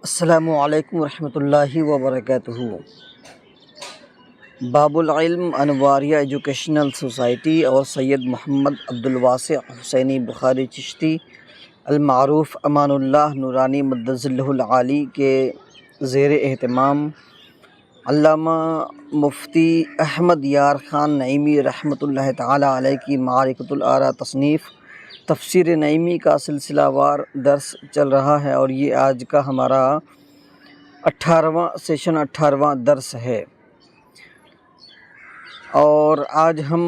السلام علیکم ورحمۃ اللہ وبرکاتہ۔ باب العلم انواریہ ایجوکیشنل سوسائٹی اور سید محمد عبدالواسع حسینی بخاری چشتی المعروف امان اللہ نورانی مدظ اللہ العالی کے زیر اہتمام علامہ مفتی احمد یار خان نعیمی رحمۃ اللہ تعالی علیہ کی معرکۃ الآراء تصنیف تفسیر نعیمی کا سلسلہ وار درس چل رہا ہے، اور یہ آج کا ہمارا 18واں درس ہے۔ اور آج ہم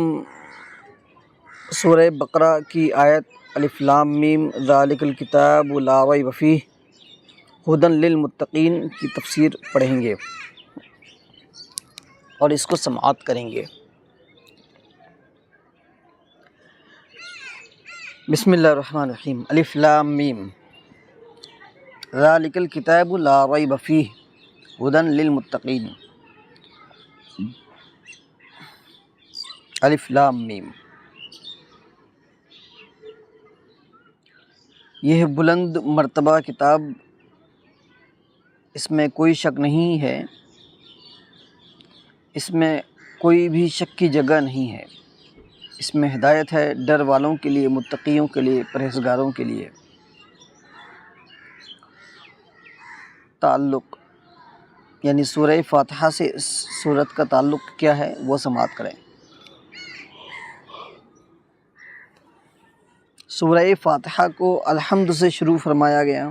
سورہ بقرہ کی آیت الف لام میم ذالک الکتاب لا ریب فیہ ھدی للمتقین کی تفسیر پڑھیں گے اور اس کو سماعت کریں گے۔ بسم اللہ الرحمن الرحیم۔ الف لام میم ذالک الکتاب لا ریب فیہ ھدی للمتقین۔ الف لام میم، یہ بلند مرتبہ کتاب، اس میں کوئی شک نہیں ہے، اس میں کوئی بھی شک کی جگہ نہیں ہے۔ اس میں ہدایت ہے ڈر والوں کے لیے، متقیوں کے لیے، پرہیزگاروں کے لیے۔ تعلق یعنی سورہ فاتحہ سے اس سورت کا تعلق کیا ہے وہ سماعت کریں۔ سورہ فاتحہ کو الحمد سے شروع فرمایا گیا،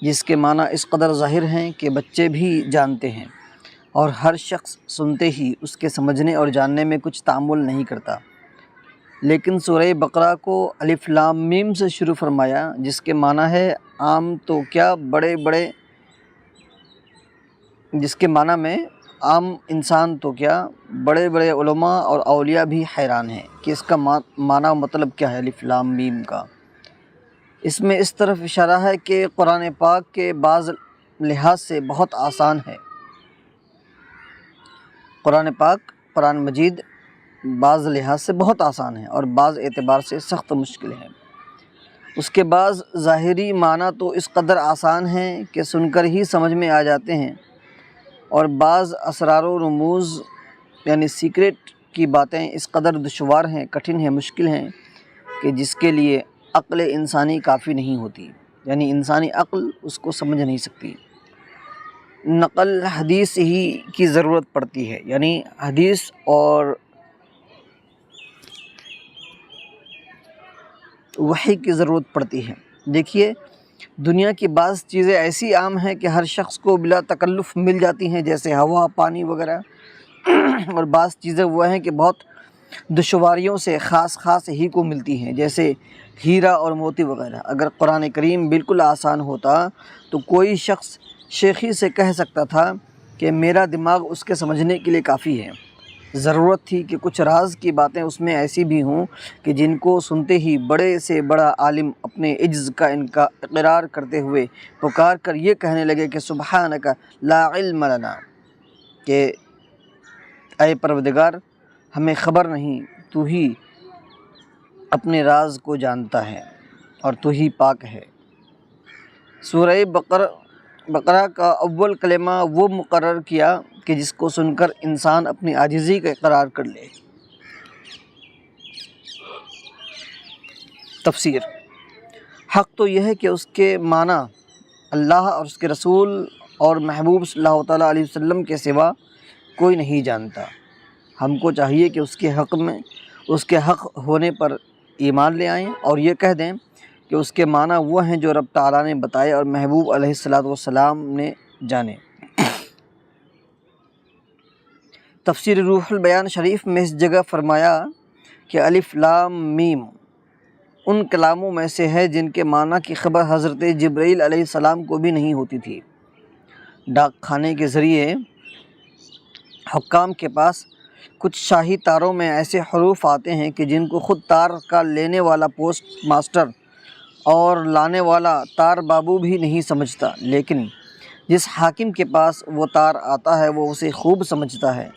جس کے معنی اس قدر ظاہر ہیں کہ بچے بھی جانتے ہیں، اور ہر شخص سنتے ہی اس کے سمجھنے اور جاننے میں کچھ تعامل نہیں کرتا۔ لیکن سورہ بقرہ کو الف لام میم سے شروع فرمایا، جس کے معنی ہے عام تو کیا جس کے معنی میں عام انسان تو کیا بڑے بڑے علماء اور اولیاء بھی حیران ہیں کہ اس کا معنی و مطلب کیا ہے الف لام میم کا۔ اس میں اس طرف اشارہ ہے کہ قرآن پاک کے بعض لحاظ سے بہت آسان ہے۔ قرآن مجید بعض لحاظ سے بہت آسان ہے اور بعض اعتبار سے سخت مشکل ہے۔ اس کے بعض ظاہری معنی تو اس قدر آسان ہیں کہ سن کر ہی سمجھ میں آ جاتے ہیں، اور بعض اسرار و رموز یعنی سیکریٹ کی باتیں اس قدر دشوار ہیں، کٹھن ہیں، مشکل ہیں کہ جس کے لیے عقل انسانی کافی نہیں ہوتی، یعنی انسانی عقل اس کو سمجھ نہیں سکتی۔ نقل حدیث ہی کی ضرورت پڑتی ہے، یعنی حدیث اور وحی کی ضرورت پڑتی ہے۔ دیکھیے، دنیا کی بعض چیزیں ایسی عام ہیں کہ ہر شخص کو بلا تکلف مل جاتی ہیں، جیسے ہوا، پانی وغیرہ، اور بعض چیزیں وہ ہیں کہ بہت دشواریوں سے خاص ہی کو ملتی ہیں، جیسے ہیرا اور موتی وغیرہ۔ اگر قرآن کریم بالکل آسان ہوتا تو کوئی شخص شیخی سے کہہ سکتا تھا کہ میرا دماغ اس کے سمجھنے کے لیے کافی ہے۔ ضرورت تھی کہ کچھ راز کی باتیں اس میں ایسی بھی ہوں کہ جن کو سنتے ہی بڑے سے بڑا عالم اپنے عجز کا اقرار کرتے ہوئے پکار کر یہ کہنے لگے کہ سبحانک لا علم لنا، کہ اے پروردگار ہمیں خبر نہیں، تو ہی اپنے راز کو جانتا ہے اور تو ہی پاک ہے۔ سورہ بقرہ کا اول کلمہ وہ مقرر کیا کہ جس کو سن کر انسان اپنی عاجزی کا اقرار کر لے۔ تفسیر: حق تو یہ ہے کہ اس کے معنی اللہ اور اس کے رسول اور محبوب صلی اللہ تعالیٰ علیہ وسلم کے سوا کوئی نہیں جانتا۔ ہم کو چاہیے کہ اس کے حق ہونے پر ایمان لے آئیں اور یہ کہہ دیں کہ اس کے معنی وہ ہیں جو رب تعالیٰ نے بتائے اور محبوب علیہ السلام نے جانے۔ تفسیر روح البیان شریف میں اس جگہ فرمایا کہ الف لام میم ان کلاموں میں سے ہے جن کے معنی کی خبر حضرت جبرائیل علیہ السلام کو بھی نہیں ہوتی تھی۔ ڈاک خانے کے ذریعے حکام کے پاس کچھ شاہی تاروں میں ایسے حروف آتے ہیں کہ جن کو خود تار کا لینے والا پوسٹ ماسٹر اور لانے والا تار بابو بھی نہیں سمجھتا، لیکن جس حاکم کے پاس وہ تار آتا ہے وہ اسے خوب سمجھتا ہے۔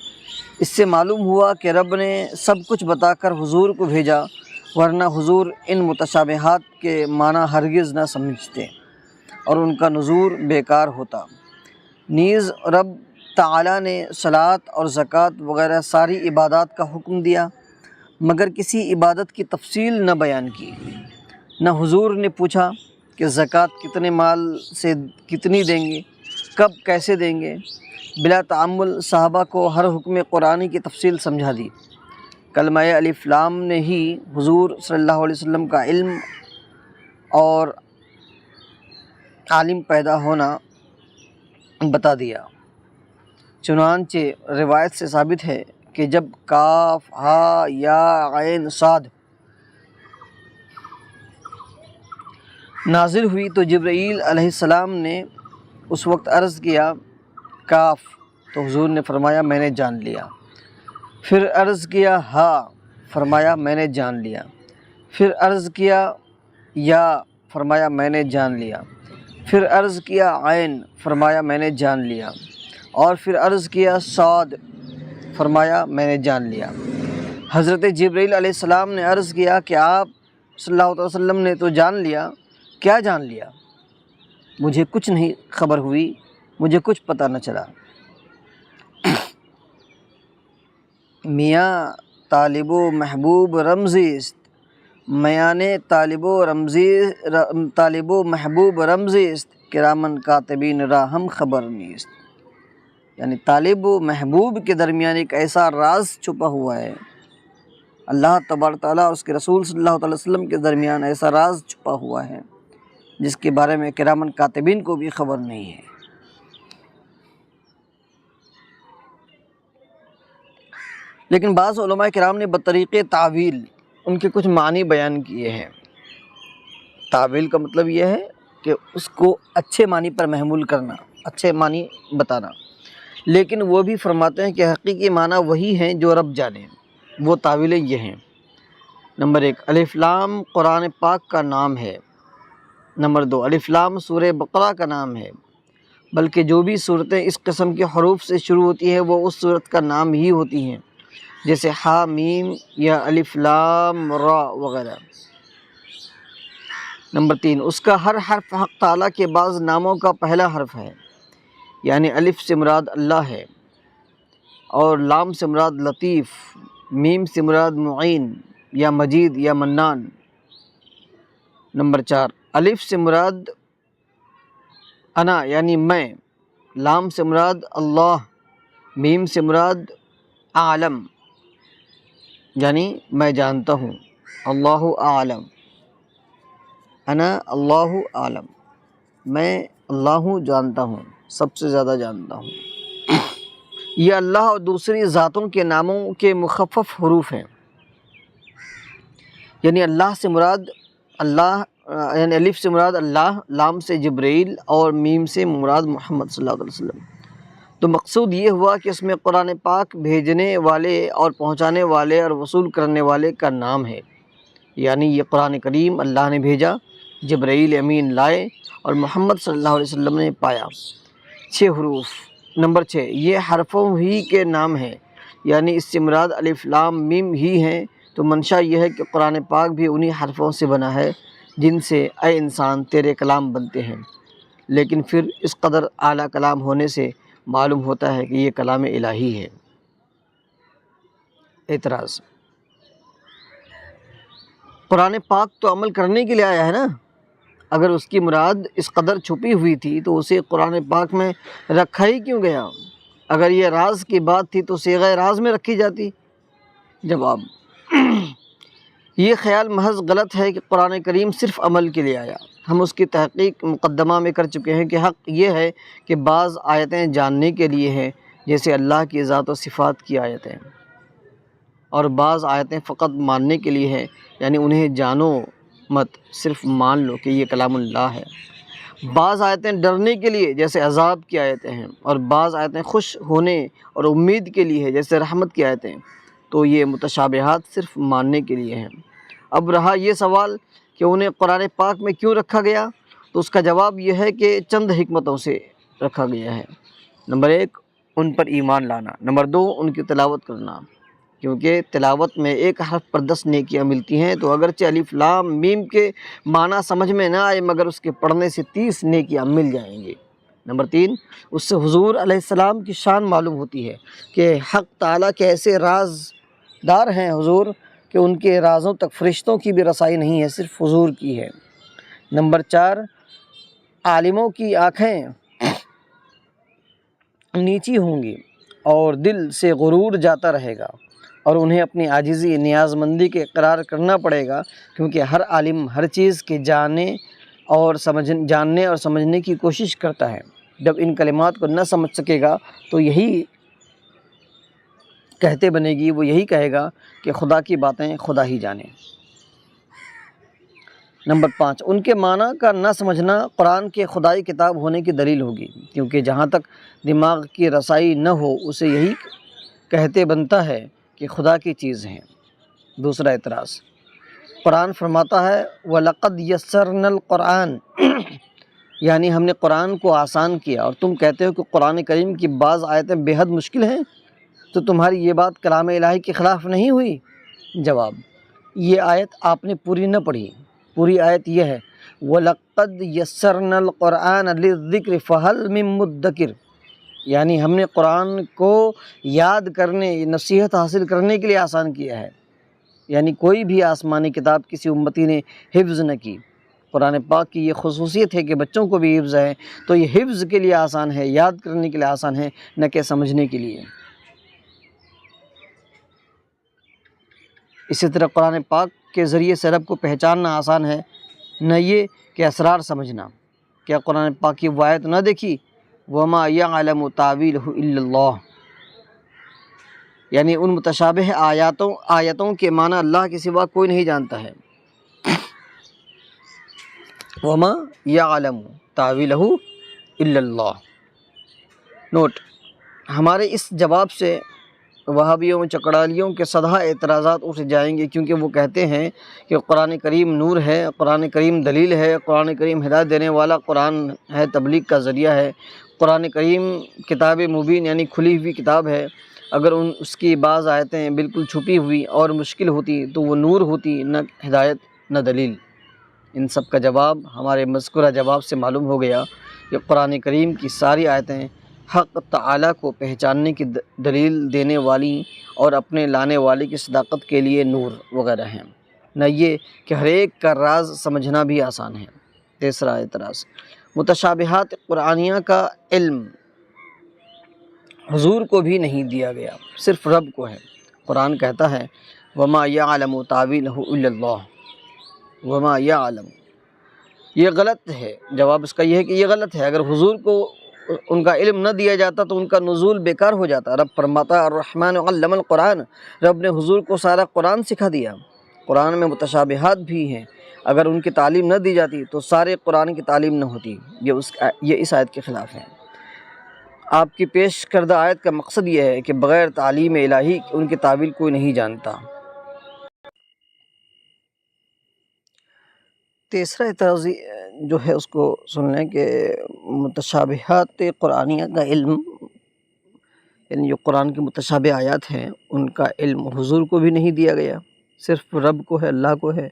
اس سے معلوم ہوا کہ رب نے سب کچھ بتا کر حضور کو بھیجا، ورنہ حضور ان متشابہات کے معنی ہرگز نہ سمجھتے۔ اور ان کا نذور بیکار ہوتا۔ نیز رب تعالیٰ نے صلاۃ اور زکوٰۃ وغیرہ ساری عبادات کا حکم دیا، مگر کسی عبادت کی تفصیل نہ بیان کی۔ نہ حضور نے پوچھا کہ زکوٰۃ کتنے مال سے کتنی دیں گے، کب کیسے دیں گے۔ بلا تعمل صحابہ کو ہر حکم قرآنی کی تفصیل سمجھا دی۔ کلمہ الف لام نے ہی حضور صلی اللہ علیہ وسلم کا علم اور عالم پیدا ہونا بتا دیا۔ چنانچہ روایت سے ثابت ہے کہ جب کاف ہا یا عین صاد نازل ہوئی تو جبرائیل علیہ السلام نے اس وقت عرض کیا کاف، تو حضور نے فرمایا میں نے جان لیا۔ پھر عرض کیا ہا، فرمایا میں نے جان لیا۔ پھر عرض کیا یا، فرمایا میں نے جان لیا۔ پھر عرض کیا عین، فرمایا میں نے جان لیا۔ اور پھر عرض کیا صاد، فرمایا میں نے جان لیا۔ حضرت جبرائیل علیہ السلام نے عرض کیا کہ آپ صلی اللہ علیہ وسلم نے تو جان لیا، کیا جان لیا؟ مجھے کچھ نہیں خبر ہوئی، مجھے کچھ پتہ نہ چلا۔ میاں طالب و محبوب رمزی است، میان طالب و محبوب رمزی است، کرامن کاتبین را ہم خبر نیست۔ یعنی طالب و محبوب کے درمیان ایک ایسا راز چھپا ہوا ہے، اللہ تبارک تعالیٰ اور اس کے رسول صلی اللہ علیہ وسلم کے درمیان ایسا راز چھپا ہوا ہے جس کے بارے میں کرامن کاتبین کو بھی خبر نہیں ہے۔ لیکن بعض علماء کرام نے بطریق تعویل ان کے کچھ معنی بیان کیے ہیں۔ تعویل کا مطلب یہ ہے کہ اس کو اچھے معنی پر محمول کرنا، اچھے معنی بتانا، لیکن وہ بھی فرماتے ہیں کہ حقیقی معنی وہی ہیں جو رب جانے۔ وہ تعویلیں یہ ہیں: نمبر 1، الف لام قرآن پاک کا نام ہے۔ نمبر 2، الف لام سورہ بقرہ کا نام ہے، بلکہ جو بھی صورتیں اس قسم کے حروف سے شروع ہوتی ہیں وہ اس صورت کا نام ہی ہوتی ہیں، جیسے حا میم یا الف لام را وغیرہ۔ نمبر 3، اس کا ہر حرف حق تعالیٰ کے بعض ناموں کا پہلا حرف ہے، یعنی الف سے مراد اللہ ہے، اور لام سے مراد لطیف، میم سے مراد معین یا مجید یا منان۔ نمبر 4، الف سے مراد انا یعنی میں، لام سے مراد اللہ، میم سے مراد عالم یعنی میں جانتا ہوں، اللہ عالم، انا اللہ عالم، میں اللہ جانتا ہوں، سب سے زیادہ جانتا ہوں۔ یہ اللہ اور دوسری ذاتوں کے ناموں کے مخفف حروف ہیں، یعنی اللہ سے مراد اللہ، یعنی الف سے مراد اللہ، لام سے جبرائیل اور میم سے مراد محمد صلی اللہ علیہ وسلم۔ تو مقصود یہ ہوا کہ اس میں قرآن پاک بھیجنے والے اور پہنچانے والے اور وصول کرنے والے کا نام ہے، یعنی یہ قرآن کریم اللہ نے بھیجا، جبرائیل امین لائے اور محمد صلی اللہ علیہ وسلم نے پایا۔ 6 حروف۔ نمبر 6، یہ حرفوں ہی کے نام ہیں، یعنی اس سے مراد الف لام میم ہی ہیں، تو منشا یہ ہے کہ قرآن پاک بھی انہی حرفوں سے بنا ہے جن سے اے انسان تیرے کلام بنتے ہیں، لیکن پھر اس قدر اعلیٰ کلام ہونے سے معلوم ہوتا ہے کہ یہ کلام الہی ہے۔ اعتراض: قرآن پاک تو عمل کرنے کے لیے آیا ہے نا، اگر اس کی مراد اس قدر چھپی ہوئی تھی تو اسے قرآن پاک میں رکھا ہی کیوں گیا؟ اگر یہ راز کی بات تھی تو صیغہ راز میں رکھی جاتی۔ جواب: یہ خیال محض غلط ہے کہ قرآن کریم صرف عمل کے لیے آیا۔ ہم اس کی تحقیق مقدمہ میں کر چکے ہیں کہ حق یہ ہے کہ بعض آیتیں جاننے کے لیے ہیں، جیسے اللہ کی ذات و صفات کی آیتیں، اور بعض آیتیں فقط ماننے کے لیے ہیں، یعنی انہیں جانو مت، صرف مان لو کہ یہ کلام اللہ ہے۔ بعض آیتیں ڈرنے کے لیے جیسے عذاب کی آیتیں ہیں، اور بعض آیتیں خوش ہونے اور امید کے لیے ہے جیسے رحمت کی آیتیں۔ تو یہ متشابہات صرف ماننے کے لیے ہیں۔ اب رہا یہ سوال کہ انہیں قرآن پاک میں کیوں رکھا گیا، تو اس کا جواب یہ ہے کہ چند حکمتوں سے رکھا گیا ہے۔ نمبر 1، ان پر ایمان لانا۔ نمبر 2، ان کی تلاوت کرنا، کیونکہ تلاوت میں ایک حرف پر 10 نیکیاں ملتی ہیں، تو اگرچہ الف لام میم کے معنی سمجھ میں نہ آئے مگر اس کے پڑھنے سے 30 نیکیاں مل جائیں گے۔ نمبر 3، اس سے حضور علیہ السلام کی شان معلوم ہوتی ہے کہ حق تعالیٰ کے ایسے رازدار ہیں حضور کہ ان کے رازوں تک فرشتوں کی بھی رسائی نہیں ہے، صرف حضور کی ہے۔ نمبر 4، عالموں کی آنکھیں نیچی ہوں گی اور دل سے غرور جاتا رہے گا، اور انہیں اپنی عاجزی نیاز مندی کے اقرار کرنا پڑے گا، کیونکہ ہر عالم ہر چیز کے جاننے اور سمجھنے کی کوشش کرتا ہے۔ جب ان کلمات کو نہ سمجھ سکے گا تو یہی کہتے بنے گی، وہ یہی کہے گا کہ خدا کی باتیں خدا ہی جانے۔ نمبر 5، ان کے معنی کا نہ سمجھنا قرآن کے خدائی کتاب ہونے کی دلیل ہوگی، کیونکہ جہاں تک دماغ کی رسائی نہ ہو اسے یہی کہتے بنتا ہے کہ خدا کی چیز ہیں۔ دوسرا اعتراض، قرآن فرماتا ہے وَلَقَدْ يَسَّرْنَا الْقُرْآنَ، یعنی ہم نے قرآن کو آسان کیا، اور تم کہتے ہو کہ قرآن کریم کی بعض آیتیں بے حد مشکل ہیں، تو تمہاری یہ بات کلام الہی کے خلاف نہیں ہوئی؟ جواب، یہ آیت آپ نے پوری نہ پڑھی۔ پوری آیت یہ ہے وَلَقَدْ يَسَّرْنَا الْقُرْآنَ لِلذِّكْرِ فَهَلْ مِن مُدَّكِرٍ، یعنی ہم نے قرآن کو یاد کرنے، نصیحت حاصل کرنے کے لیے آسان کیا ہے، یعنی کوئی بھی آسمانی کتاب کسی امتی نے حفظ نہ کی۔ قرآن پاک کی یہ خصوصیت ہے کہ بچوں کو بھی حفظ ہے، تو یہ حفظ کے لیے آسان ہے، یاد کرنے کے لیے آسان ہے، نہ کہ سمجھنے کے لیے۔ اسی طرح قرآن پاک کے ذریعے سے رب کو پہچاننا آسان ہے، نہ یہ کہ اسرار سمجھنا۔ کیا قرآن پاک کی وہ آیت نہ دیکھی وَمَا يَعْلَمُ تَأْوِيلَهُ إِلَّا اللَّهُ، یعنی ان متشابہ آیتوں کے معنی اللہ کے سوا کوئی نہیں جانتا ہے۔ وَمَا يَعْلَمُ تَأْوِيلَهُ إِلَّا اللَّهُ۔ نوٹ، ہمارے اس جواب سے وہابیوں چکڑالیوں کے صدہ اعتراضات اٹھ جائیں گے، کیونکہ وہ کہتے ہیں کہ قرآن کریم نور ہے، قرآن کریم دلیل ہے، قرآن کریم ہدایت دینے والا قرآن ہے، تبلیغ کا ذریعہ ہے، قرآن کریم کتاب مبین یعنی کھلی ہوئی کتاب ہے۔ اگر اس کی بعض آیتیں بالکل چھپی ہوئی اور مشکل ہوتی تو وہ نور ہوتی، نہ ہدایت نہ دلیل۔ ان سب کا جواب ہمارے مذکورہ جواب سے معلوم ہو گیا کہ قرآن کریم کی ساری آیتیں حق تعالیٰ کو پہچاننے کی دلیل دینے والی اور اپنے لانے والے کی صداقت کے لیے نور وغیرہ ہیں، نہ یہ کہ ہر ایک کا راز سمجھنا بھی آسان ہے۔ تیسرا اعتراض، متشابہات قرآنیہ کا علم حضور کو بھی نہیں دیا گیا، صرف رب کو ہے۔ قرآن کہتا ہے وَمَا يَعْلَمُ تَأْوِيلَهُ إِلَّا اللَّهُ، وَمَا يَعْلَمُ، یہ غلط ہے۔ جواب اس کا یہ ہے کہ یہ غلط ہے۔ اگر حضور کو ان کا علم نہ دیا جاتا تو ان کا نزول بیکار ہو جاتا۔ رب فرماتا ہے الرحمن علم القرآن، رب نے حضور کو سارا قرآن سکھا دیا۔ قرآن میں متشابہات بھی ہیں، اگر ان کی تعلیم نہ دی جاتی تو سارے قرآن کی تعلیم نہ ہوتی۔ یہ اس آیت کے خلاف ہے۔ آپ کی پیش کردہ آیت کا مقصد یہ ہے کہ بغیر تعلیم الہی ان کی تعویل کوئی نہیں جانتا۔ تیسرا اعتراض جو ہے اس کو سن لیں کہ متشابہات قرآنیہ کا علم، یعنی جو قرآن کی متشابہ آیات ہیں ان کا علم حضور کو بھی نہیں دیا گیا، صرف رب کو ہے، اللہ کو ہے۔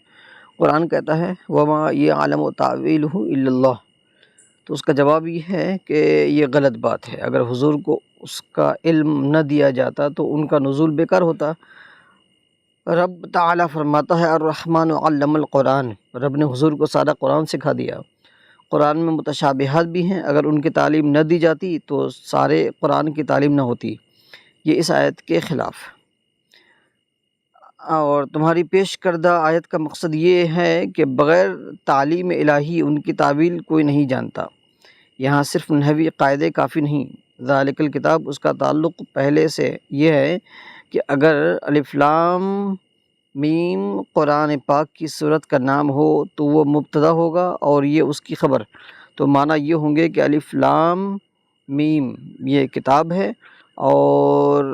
قرآن کہتا ہے وَمَا يَعْلَمُ تَأْوِيلَهُ إِلَّا اللَّهُ، تو اس کا جواب یہ ہے کہ یہ غلط بات ہے۔ اگر حضور کو اس کا علم نہ دیا جاتا تو ان کا نزول بیکار ہوتا۔ رب تعالیٰ فرماتا ہے الرحمن علم القرآن، رب نے حضور کو سارا قرآن سکھا دیا۔ قرآن میں متشابہات بھی ہیں، اگر ان کی تعلیم نہ دی جاتی تو سارے قرآن کی تعلیم نہ ہوتی۔ یہ اس آیت کے خلاف۔ اور تمہاری پیش کردہ آیت کا مقصد یہ ہے کہ بغیر تعلیم الہی ان کی تعویل کوئی نہیں جانتا۔ یہاں صرف نحوی قاعدے کافی نہیں، ذالک الکتاب اس کا تعلق پہلے سے یہ ہے کہ اگر الف لام میم قرآن پاک کی صورت کا نام ہو تو وہ مبتدا ہوگا اور یہ اس کی خبر، تو معنی یہ ہوں گے کہ الف لام میم یہ کتاب ہے، اور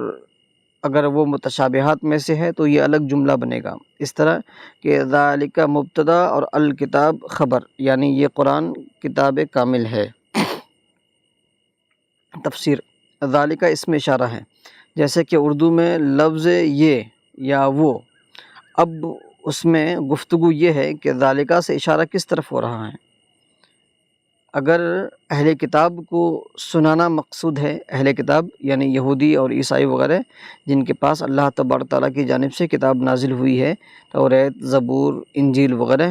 اگر وہ متشابہات میں سے ہے تو یہ الگ جملہ بنے گا، اس طرح کہ ذالک مبتدا اور الکتاب خبر، یعنی یہ قرآن کتاب کامل ہے۔ تفسیر، ذالک اس میں اشارہ ہے جیسے کہ اردو میں لفظ یہ یا وہ، اب اس میں گفتگو یہ ہے کہ ذالکہ سے اشارہ کس طرف ہو رہا ہے۔ اگر اہل کتاب کو سنانا مقصود ہے، اہل کتاب یعنی یہودی اور عیسائی وغیرہ جن کے پاس اللہ تبارک تعالیٰ کی جانب سے کتاب نازل ہوئی ہے، توریت، زبور، انجیل وغیرہ،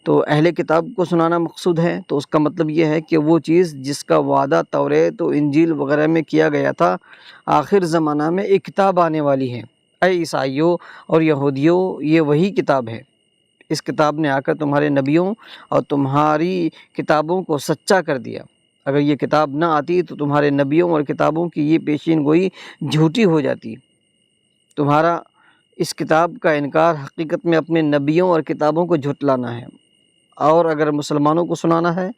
تو اہل کتاب کو سنانا مقصود ہے، تو اس کا مطلب یہ ہے کہ وہ چیز جس کا وعدہ توریت و انجیل وغیرہ میں کیا گیا تھا، آخر زمانہ میں ایک کتاب آنے والی ہے۔ اے عیسائیوں اور یہودیوں، یہ وہی کتاب ہے۔ اس کتاب نے آ کر تمہارے نبیوں اور تمہاری کتابوں کو سچا کر دیا۔ اگر یہ کتاب نہ آتی تو تمہارے نبیوں اور کتابوں کی یہ پیشین گوئی جھوٹی ہو جاتی۔ تمہارا اس کتاب کا انکار حقیقت میں اپنے نبیوں اور کتابوں کو جھٹلانا ہے۔ اور اگر مسلمانوں کو سنانا ہے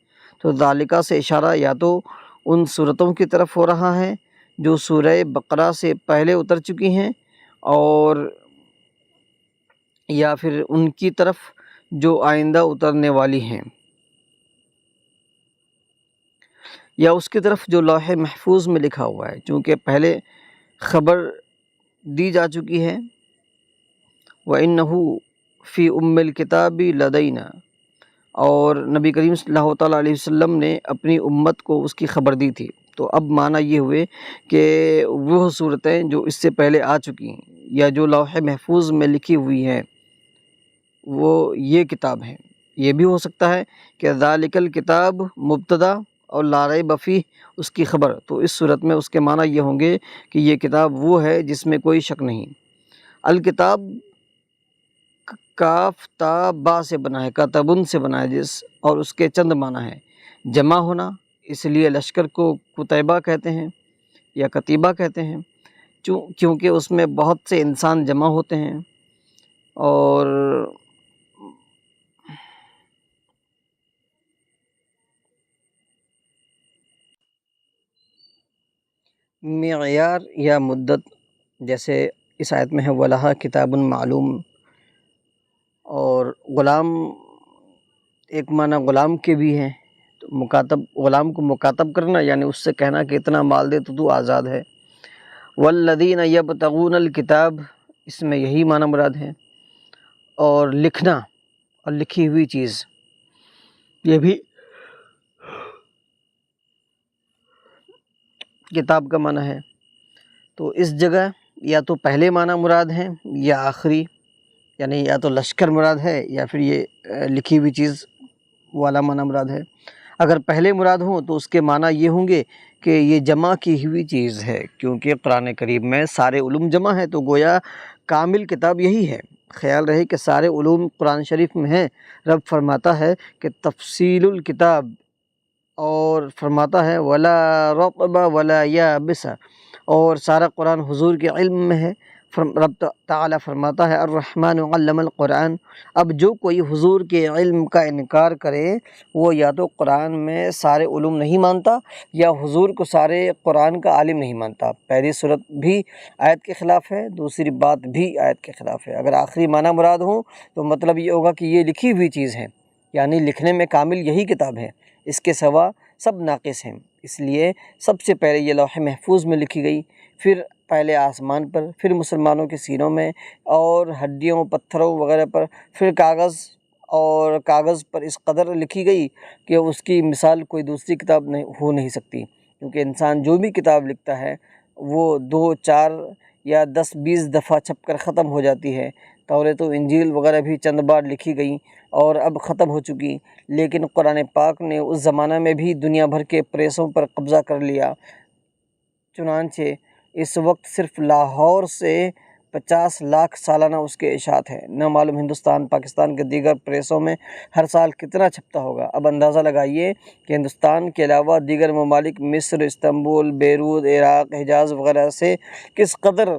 تو ذالکہ سے اشارہ یا تو ان صورتوں کی طرف ہو رہا ہے جو سورہ بقرہ سے پہلے اتر چکی ہیں، اور یا پھر ان کی طرف جو آئندہ اترنے والی ہیں، یا اس کی طرف جو لوح محفوظ میں لکھا ہوا ہے، چونکہ پہلے خبر دی جا چکی ہے۔ وَإِنَّهُ فِي أُمِّ الْكِتَابِ لَدَيْنَا، اور نبی کریم صلی اللہ تعالیٰ علیہ وسلم نے اپنی امت کو اس کی خبر دی تھی۔ تو اب معنی یہ ہوئے کہ وہ صورتیں جو اس سے پہلے آ چکی ہیں یا جو لوح محفوظ میں لکھی ہوئی ہیں وہ یہ کتاب ہے۔ یہ بھی ہو سکتا ہے کہ ذالک الکتاب مبتدا اور لا ریب فیہ اس کی خبر، تو اس صورت میں اس کے معنی یہ ہوں گے کہ یہ کتاب وہ ہے جس میں کوئی شک نہیں۔ الکتاب کاف تا با سے بنا ہے، کتبن سے بنا ہے، اور اس کے چند معنی ہیں۔ جمع ہونا، اس لیے لشکر کو کتیبہ کہتے ہیں یا کتیبہ کہتے ہیں، کیونکہ اس میں بہت سے انسان جمع ہوتے ہیں۔ اور معیار یا مدت، جیسے اس آیت میں ہے وَلَہَا کتاب معلوم، اور غلام ایک معنی غلام کے بھی ہیں، تو مکاتب، غلام کو مکاتب کرنا یعنی اس سے کہنا کہ اتنا مال دے تو آزاد ہے۔ والذین یبتغون الکتاب، اس میں یہی معنی مراد ہے۔ اور لکھنا اور لکھی ہوئی چیز، یہ بھی کتاب کا معنی ہے۔ تو اس جگہ یا تو پہلے معنی مراد ہیں یا آخری، یعنی یا تو لشکر مراد ہے یا پھر یہ لکھی ہوئی چیز والا معنی مراد ہے۔ اگر پہلے مراد ہوں تو اس کے معنی یہ ہوں گے کہ یہ جمع کی ہوئی چیز ہے، کیونکہ قرآن کریم میں سارے علوم جمع ہیں، تو گویا کامل کتاب یہی ہے۔ خیال رہے کہ سارے علوم قرآن شریف میں ہیں۔ رب فرماتا ہے کہ تفصیل الکتاب، اور فرماتا ہے ولا رطب ولا یابس، اور سارا قرآن حضور کے علم میں ہے۔ رب تعالیٰ فرماتا ہے الرحمن علم القرآن۔ اب جو کوئی حضور کے علم کا انکار کرے وہ یا تو قرآن میں سارے علوم نہیں مانتا یا حضور کو سارے قرآن کا عالم نہیں مانتا۔ پہلی صورت بھی آیت کے خلاف ہے، دوسری بات بھی آیت کے خلاف ہے۔ اگر آخری معنی مراد ہوں تو مطلب یہ ہوگا کہ یہ لکھی ہوئی چیز ہے، یعنی لکھنے میں کامل یہی کتاب ہے، اس کے سوا سب ناقص ہیں۔ اس لیے سب سے پہلے یہ لوح محفوظ میں لکھی گئی، پھر پہلے آسمان پر، پھر مسلمانوں کے سینوں میں اور ہڈیوں پتھروں وغیرہ پر، پھر کاغذ، اور کاغذ پر اس قدر لکھی گئی کہ اس کی مثال کوئی دوسری کتاب ہو نہیں سکتی، کیونکہ انسان جو بھی کتاب لکھتا ہے وہ 2، 4 یا 10، 20 دفعہ چھپ کر ختم ہو جاتی ہے۔ توریت و انجیل وغیرہ بھی چند بار لکھی گئی اور اب ختم ہو چکی، لیکن قرآن پاک نے اس زمانہ میں بھی دنیا بھر کے پریسوں پر قبضہ کر لیا۔ چنانچہ اس وقت صرف لاہور سے 50 لاکھ سالانہ اس کے اشاعت ہے، نہ معلوم ہندوستان، پاکستان کے دیگر پریسوں میں ہر سال کتنا چھپتا ہوگا۔ اب اندازہ لگائیے کہ ہندوستان کے علاوہ دیگر ممالک مصر، استنبول، بیروت، عراق، حجاز وغیرہ سے کس قدر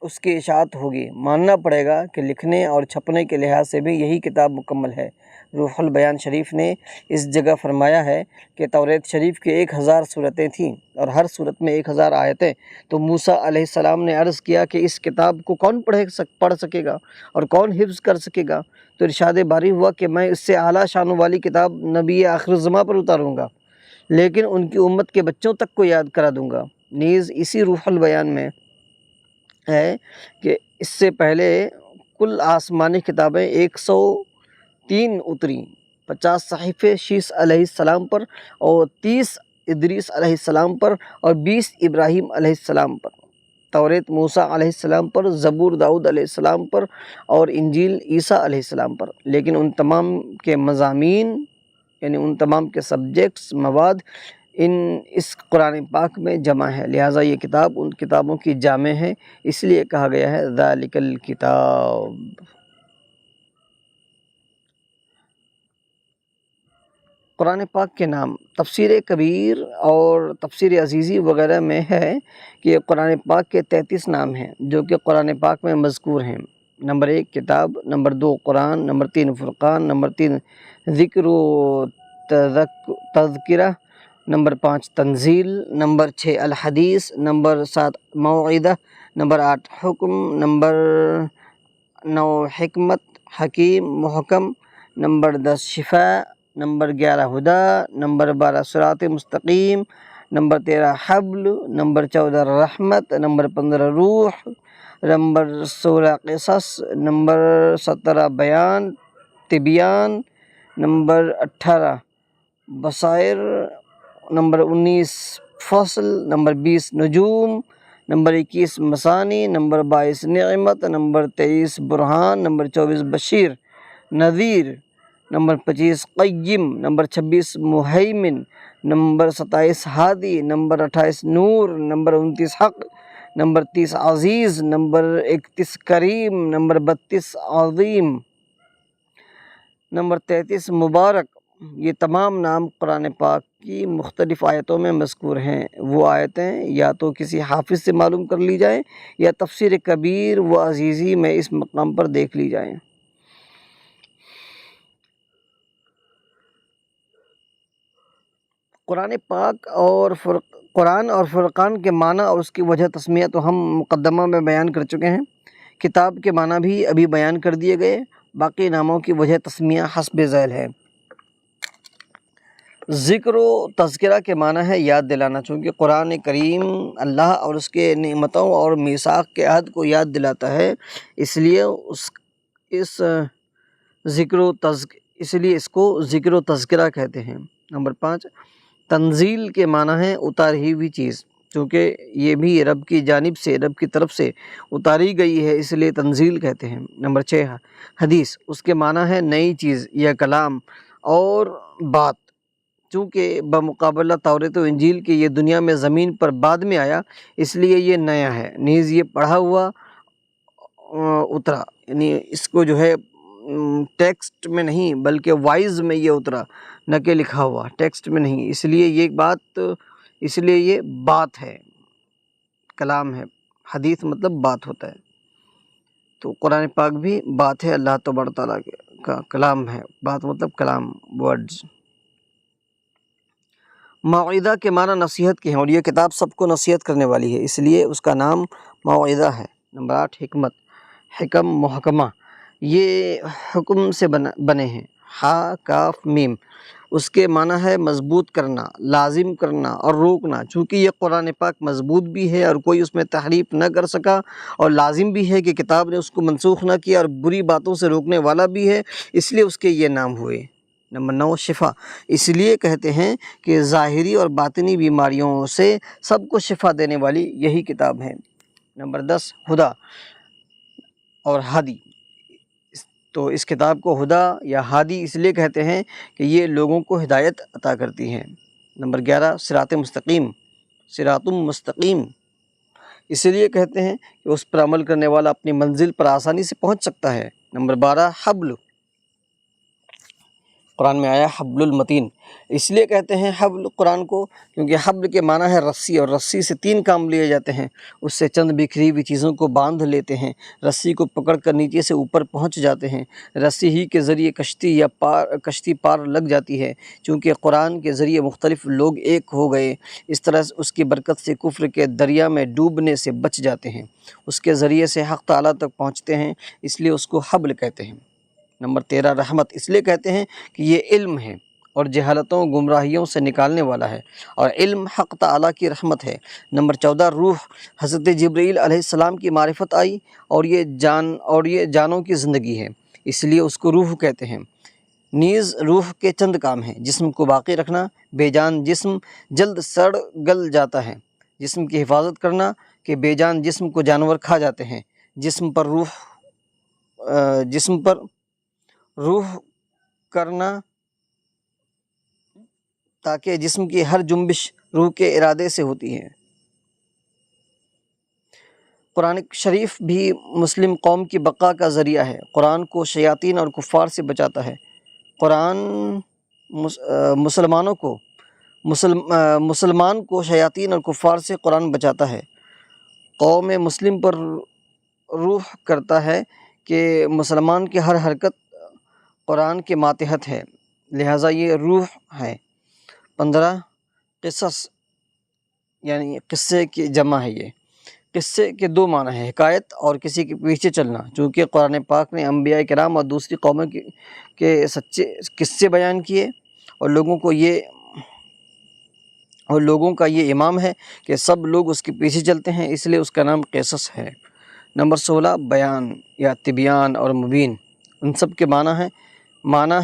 اس کی اشاعت ہوگی۔ ماننا پڑے گا کہ لکھنے اور چھپنے کے لحاظ سے بھی یہی کتاب مکمل ہے۔ روح البیان شریف نے اس جگہ فرمایا ہے کہ توریت شریف کے 1000 سورتیں تھیں اور ہر سورت میں 1000 آیتیں، تو موسیٰ علیہ السلام نے عرض کیا کہ اس کتاب کو کون پڑھ سکے گا اور کون حفظ کر سکے گا؟ تو ارشاد باری ہوا کہ میں اس سے اعلیٰ شان والی کتاب نبی آخر الزماں پر اتاروں گا، لیکن ان کی امت کے بچوں تک کو یاد کرا دوں گا۔ نیز اسی روح البیان میں ہے کہ اس سے پہلے کل آسمانی کتابیں 103 اتری، 50 صحیفے شیس علیہ السلام پر اور 30 ادریس علیہ السلام پر اور 20 ابراہیم علیہ السلام پر، توریت موسیٰ علیہ السلام پر، زبور داؤد علیہ السلام پر اور انجیل عیسیٰ علیہ السلام پر، لیکن ان تمام کے مضامین یعنی ان تمام کے سبجیکٹس مواد اس قرآن پاک میں جمع ہے، لہٰذا یہ کتاب ان کتابوں کی جامع ہے، اس لیے کہا گیا ہے ذالک الکتاب۔ قرآن پاک کے نام تفسیر کبیر اور تفسیر عزیزی وغیرہ میں ہے کہ قرآن پاک کے 33 نام ہیں جو کہ قرآن پاک میں مذکور ہیں۔ نمبر 1 کتاب، نمبر 2 قرآن، نمبر 3 فرقان، نمبر 3 ذکر و تذکرہ، نمبر 5 تنزیل، نمبر 6 الحدیث، نمبر 7 موعظہ، نمبر 8 حکم، نمبر 9 حکمت، حکیم، محکم، نمبر 10 شفاء، نمبر 11 ہدا، نمبر 12 صراط مستقیم، نمبر 13 حبل، نمبر 14 رحمت، نمبر 15 روح، نمبر 16 قصص، نمبر 17 بیان تبیان، نمبر 18 بصائر، نمبر 19 فصل، نمبر 20 نجوم، نمبر 21 مثانی، نمبر 22 نعمت، نمبر 23 برہان، نمبر 24 بشیر نذیر، نمبر 25 قیم، نمبر 26 مہیمن، نمبر 27 ہادی، نمبر 28 نور، نمبر 29 حق، نمبر 30 عزیز، نمبر 31 کریم، نمبر 32 عظیم، نمبر 33 مبارک۔ یہ تمام نام قرآن پاک کی مختلف آیتوں میں مذکور ہیں۔ وہ آیتیں یا تو کسی حافظ سے معلوم کر لی جائیں یا تفسیر کبیر و عزیزی میں اس مقام پر دیکھ لی جائیں۔ قرآن پاک اور قرآن اور فرقان کے معنی اور اس کی وجہ تسمیہ تو ہم مقدمہ میں بیان کر چکے ہیں، کتاب کے معنی بھی ابھی بیان کر دیے گئے، باقی ناموں کی وجہ تسمیہ حسب ذیل ہے۔ ذکر و تذکرہ کے معنی ہے یاد دلانا، چونکہ قرآن کریم اللہ اور اس کے نعمتوں اور میثاق کے عہد کو یاد دلاتا ہے، اس لیے اس کو ذکر و تذکرہ کہتے ہیں۔ نمبر 5 تنزیل کے معنی ہے اتاری ہوئی چیز، چونکہ یہ بھی رب کی جانب سے، رب کی طرف سے اتاری گئی ہے، اس لیے تنزیل کہتے ہیں۔ نمبر 6 حدیث، اس کے معنی ہے نئی چیز یا کلام اور بات، چونکہ بمقابلہ توریت و انجیل کے یہ دنیا میں زمین پر بعد میں آیا، اس لیے یہ نیا ہے، نیز یہ پڑھا ہوا اترا، یعنی اس کو جو ہے ٹیکسٹ میں نہیں بلکہ وائز میں یہ اترا، نہ کہ لکھا ہوا، ٹیکسٹ میں نہیں، اس لیے یہ بات ہے، کلام ہے۔ حدیث مطلب بات ہوتا ہے، تو قرآن پاک بھی بات ہے، اللہ تبارک تعالیٰ کا کلام ہے، بات مطلب کلام، ورڈز۔ موعظہ کے معنی نصیحت کے ہیں، اور یہ کتاب سب کو نصیحت کرنے والی ہے، اس لیے اس کا نام موعظہ ہے۔ نمبر 8 حکمت، حکم محکمہ، یہ حکم سے بنے ہیں، ہا کاف میم، اس کے معنی ہے مضبوط کرنا، لازم کرنا اور روکنا، چونکہ یہ قرآن پاک مضبوط بھی ہے اور کوئی اس میں تحریف نہ کر سکا، اور لازم بھی ہے کہ کتاب نے اس کو منسوخ نہ کیا، اور بری باتوں سے روکنے والا بھی ہے، اس لیے اس کے یہ نام ہوئے۔ نمبر 9 شفا، اس لیے کہتے ہیں کہ ظاہری اور باطنی بیماریوں سے سب کو شفا دینے والی یہی کتاب ہے۔ نمبر 10 ہدا اور ہادی، تو اس کتاب کو ہدا یا ہادی اس لیے کہتے ہیں کہ یہ لوگوں کو ہدایت عطا کرتی ہے۔ نمبر 11 صراط مستقیم، صراط مستقیم، اس لیے کہتے ہیں کہ اس پر عمل کرنے والا اپنی منزل پر آسانی سے پہنچ سکتا ہے۔ نمبر 12 حبل، قرآن میں آیا حبل المتین، اس لیے کہتے ہیں حبل قرآن کو کیونکہ حبل کے معنی ہے رسی، اور رسی سے 3 کام لیے جاتے ہیں، اس سے چند بکھری ہوئی چیزوں کو باندھ لیتے ہیں، رسی کو پکڑ کر نیچے سے اوپر پہنچ جاتے ہیں، رسی ہی کے ذریعے کشتی پار لگ جاتی ہے، چونکہ قرآن کے ذریعے مختلف لوگ ایک ہو گئے، اس طرح اس کی برکت سے کفر کے دریا میں ڈوبنے سے بچ جاتے ہیں، اس کے ذریعے سے حق تعالیٰ تک پہنچتے ہیں، اس لیے اس کو حبل کہتے ہیں۔ نمبر 13 رحمت، اس لیے کہتے ہیں کہ یہ علم ہے، اور جہالتوں گمراہیوں سے نکالنے والا ہے، اور علم حق تعالیٰ کی رحمت ہے۔ نمبر 14 روح، حضرت جبرائیل علیہ السلام کی معرفت آئی، اور یہ جانوں کی زندگی ہے، اس لیے اس کو روح کہتے ہیں۔ نیز روح کے چند کام ہیں: جسم کو باقی رکھنا، بے جان جسم جلد سڑ گل جاتا ہے، جسم کی حفاظت کرنا کہ بے جان جسم کو جانور کھا جاتے ہیں، جسم پر روح کرنا تاکہ جسم کی ہر جنبش روح کے ارادے سے ہوتی ہے۔ قرآن شریف بھی مسلم قوم کی بقا کا ذریعہ ہے، قرآن کو شیاطین اور کفار سے بچاتا ہے۔ قرآن مسلمان کو شیاطین اور کفار سے قرآن بچاتا ہے۔ قوم مسلم پر روح کرتا ہے کہ مسلمان کی ہر حرکت قرآن کے ماتحت ہے، لہٰذا یہ روح ہے۔ 15 قصص، یعنی قصے کی جمع ہے۔ یہ قصے کے دو معنی ہیں: حکایت اور کسی کے پیچھے چلنا، چونکہ قرآن پاک نے انبیاء کرام اور دوسری قوموں کے سچے قصے بیان کیے، اور لوگوں کا یہ امام ہے کہ سب لوگ اس کے پیچھے چلتے ہیں، اس لیے اس کا نام قصص ہے۔ نمبر 16 بیان یا تبیان اور مبین، ان سب کے معنی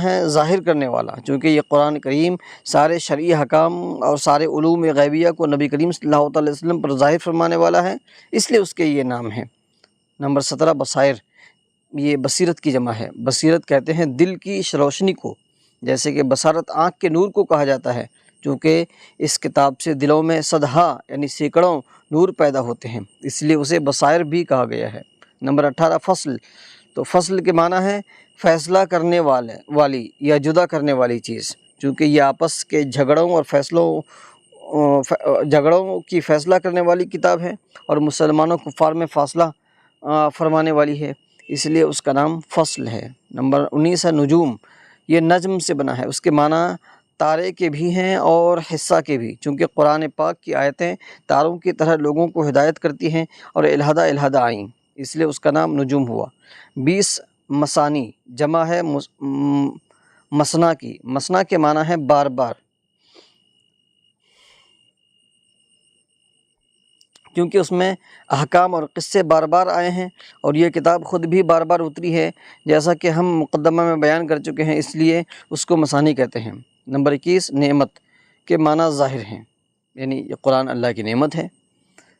ہے ظاہر کرنے والا، چونکہ یہ قرآن کریم سارے شرعی حکام اور سارے علوم غیبیہ کو نبی کریم صلی اللہ علیہ وسلم پر ظاہر فرمانے والا ہے، اس لیے اس کے یہ نام ہے۔ نمبر 17 بصائر، یہ بصیرت کی جمع ہے۔ بصیرت کہتے ہیں دل کی روشنی کو، جیسے کہ بصارت آنکھ کے نور کو کہا جاتا ہے، چونکہ اس کتاب سے دلوں میں صدہا یعنی سینکڑوں نور پیدا ہوتے ہیں، اس لیے اسے بصائر بھی کہا گیا ہے۔ نمبر 18 فصل، تو فصل کے معنی ہے فیصلہ کرنے والی یا جدا کرنے والی چیز، چونکہ یہ آپس کے جھگڑوں کی فیصلہ کرنے والی کتاب ہے، اور مسلمانوں کفار میں فاصلہ فرمانے والی ہے، اس لیے اس کا نام فصل ہے۔ نمبر 19 ہے نجوم، یہ نجم سے بنا ہے، اس کے معنی تارے کے بھی ہیں اور حصہ کے بھی، چونکہ قرآن پاک کی آیتیں تاروں کی طرح لوگوں کو ہدایت کرتی ہیں اور الہدہ آئیں، اس لیے اس کا نام نجوم ہوا۔ 20 مثانی، جمع ہے مثنا کی، مثنا کے معنی ہے بار بار، کیونکہ اس میں احکام اور قصے بار بار آئے ہیں، اور یہ کتاب خود بھی بار بار اتری ہے، جیسا کہ ہم مقدمہ میں بیان کر چکے ہیں، اس لیے اس کو مثانی کہتے ہیں۔ نمبر 21 نعمت کے معنی ظاہر ہیں، یعنی یہ قرآن اللہ کی نعمت ہے۔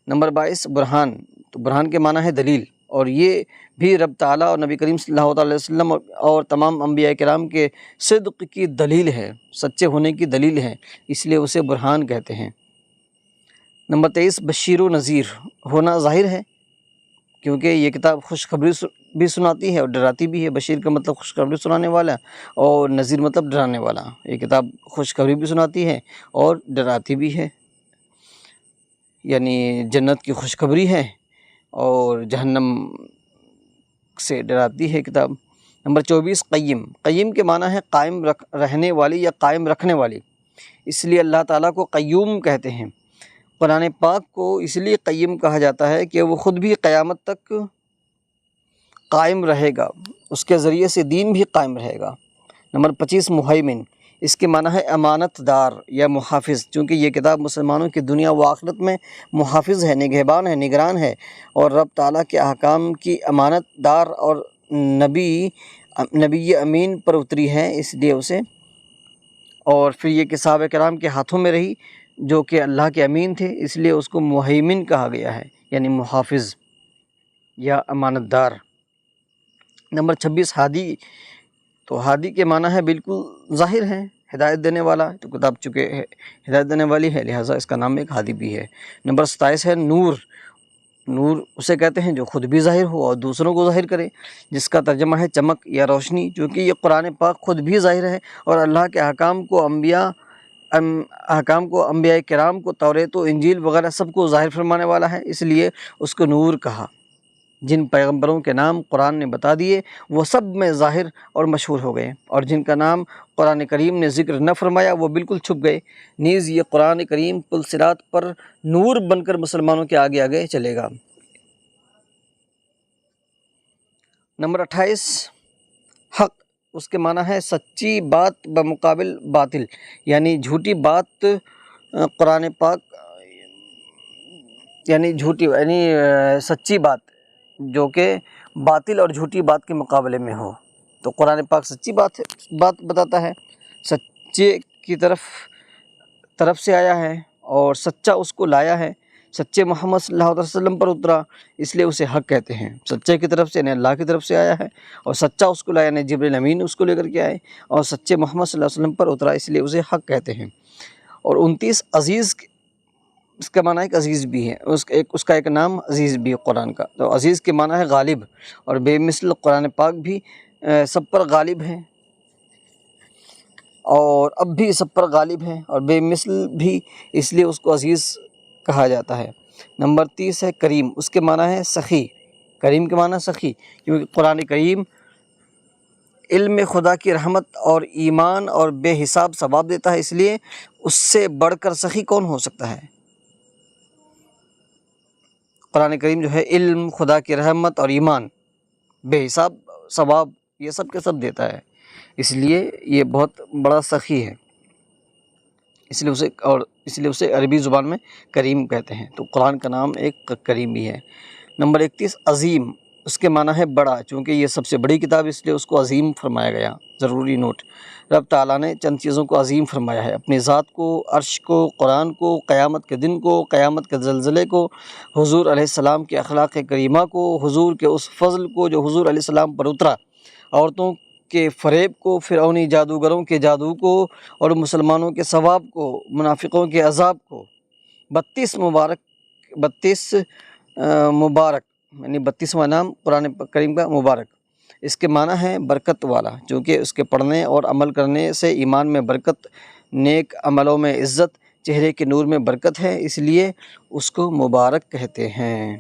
نمبر 22 برہان، تو برہان کے معنی ہے دلیل، اور یہ بھی رب تعالیٰ اور نبی کریم صلی اللہ علیہ وسلم اور تمام انبیاء کرام کے صدق کی دلیل ہے، سچے ہونے کی دلیل ہے، اس لیے اسے برہان کہتے ہیں۔ نمبر 23 بشیر و نذیر، ہونا ظاہر ہے، کیونکہ یہ کتاب خوشخبری بھی سناتی ہے اور ڈراتی بھی ہے۔ بشیر کا مطلب خوشخبری سنانے والا، اور نذیر مطلب ڈرانے والا۔ یہ کتاب خوشخبری بھی سناتی ہے اور ڈراتی بھی ہے، یعنی جنت کی خوشخبری ہے اور جہنم سے ڈراتی ہے کتاب۔ نمبر 24 قیم، قیم کے معنی ہے قائم رہنے والی یا قائم رکھنے والی، اس لیے اللہ تعالیٰ کو قیوم کہتے ہیں۔ قرآن پاک کو اس لیے قیم کہا جاتا ہے کہ وہ خود بھی قیامت تک قائم رہے گا، اس کے ذریعے سے دین بھی قائم رہے گا۔ نمبر 25 مہیمن، اس کے معنی ہے امانت دار یا محافظ، چونکہ یہ کتاب مسلمانوں کی دنیا و آخرت میں محافظ ہے، نگہبان ہے، نگران ہے، اور رب تعالیٰ کے احکام کی امانت دار اور نبی امین پر اتری ہے، اس لیے اسے، اور پھر یہ کہ صحابہ کرام کے ہاتھوں میں رہی جو کہ اللہ کے امین تھے، اس لیے اس کو مہیمن کہا گیا ہے، یعنی محافظ یا امانت دار۔ نمبر 26 ہادی، تو ہادی کے معنی ہے بالکل ظاہر ہے، ہدایت دینے والا، تو کتاب چونکہ ہدایت دینے والی ہے لہٰذا اس کا نام ایک ہادی بھی ہے۔ نمبر 27 ہے نور، نور اسے کہتے ہیں جو خود بھی ظاہر ہو اور دوسروں کو ظاہر کرے، جس کا ترجمہ ہے چمک یا روشنی، چونکہ یہ قرآن پاک خود بھی ظاہر ہے اور اللہ کے احکام کو انبیاء کرام کو توریت و انجیل وغیرہ سب کو ظاہر فرمانے والا ہے، اس لیے اس کو نور کہا۔ جن پیغمبروں کے نام قرآن نے بتا دیے وہ سب میں ظاہر اور مشہور ہو گئے، اور جن کا نام قرآن کریم نے ذکر نہ فرمایا وہ بالکل چھپ گئے۔ نیز یہ قرآن کریم پل صراط پر نور بن کر مسلمانوں کے آگے آگے چلے گا۔ نمبر 28 حق، اس کے معنی ہے سچی بات بمقابل باطل، یعنی جھوٹی بات قرآن پاک یعنی سچی بات جو کہ باطل اور جھوٹی بات کے مقابلے میں ہو۔ تو قرآن پاک سچی بات بتاتا ہے، سچے کی طرف سے آیا ہے اور سچا اس کو لایا ہے، سچے محمد صلی اللہ علیہ وسلم پر اترا، اس لیے اسے حق کہتے ہیں۔ سچے کی طرف سے یعنی اللہ کی طرف سے آیا ہے اور سچا اس کو لایا یعنی جبریل امین اس کو لے کر کے آئے، اور سچے محمد صلی اللہ علیہ وسلم پر اترا، اس لیے اسے حق کہتے ہیں۔ اور 29 عزیز، اس کا معنی ایک عزیز بھی ہے، اس کا ایک نام عزیز بھی ہے قرآن کا۔ تو عزیز کے معنی ہے غالب، اور بے مثل قرآن پاک بھی سب پر غالب ہے، اور اب بھی سب پر غالب ہے اور بے مثل بھی، اس لیے اس کو عزیز کہا جاتا ہے۔ نمبر 30 ہے کریم، اس کے معنی ہے سخی۔ کریم کے معنی سخی، کیونکہ قرآن کریم علم خدا کی رحمت اور ایمان اور بے حساب ثواب دیتا ہے، اس لیے اس سے بڑھ کر سخی کون ہو سکتا ہے؟ قرآن کریم جو ہے علم، خدا کی رحمت اور ایمان، بے حساب ثواب، یہ سب کے سب دیتا ہے، اس لیے یہ بہت بڑا سخی ہے، اس لیے اسے عربی زبان میں کریم کہتے ہیں۔ تو قرآن کا نام ایک کریم بھی ہے۔ نمبر 31 عظیم، اس کے معنی ہے بڑا، چونکہ یہ سب سے بڑی کتاب اس لیے اس کو عظیم فرمایا گیا۔ ضروری نوٹ، رب تعالیٰ نے چند چیزوں کو عظیم فرمایا ہے، اپنی ذات کو، عرش کو، قرآن کو، قیامت کے دن کو، قیامت کے زلزلے کو، حضور علیہ السلام کے اخلاق کریمہ کو، حضور کے اس فضل کو جو حضور علیہ السلام پر اترا، عورتوں کے فریب کو، فرعونی جادوگروں کے جادو کو، اور مسلمانوں کے ثواب کو، منافقوں کے عذاب کو۔ 32 مبارک یعنی 32واں نام قرآن کریم کا مبارک، اس کے معنی ہے برکت والا، چونکہ اس کے پڑھنے اور عمل کرنے سے ایمان میں برکت، نیک عملوں میں عزت، چہرے کے نور میں برکت ہے، اس لیے اس کو مبارک کہتے ہیں۔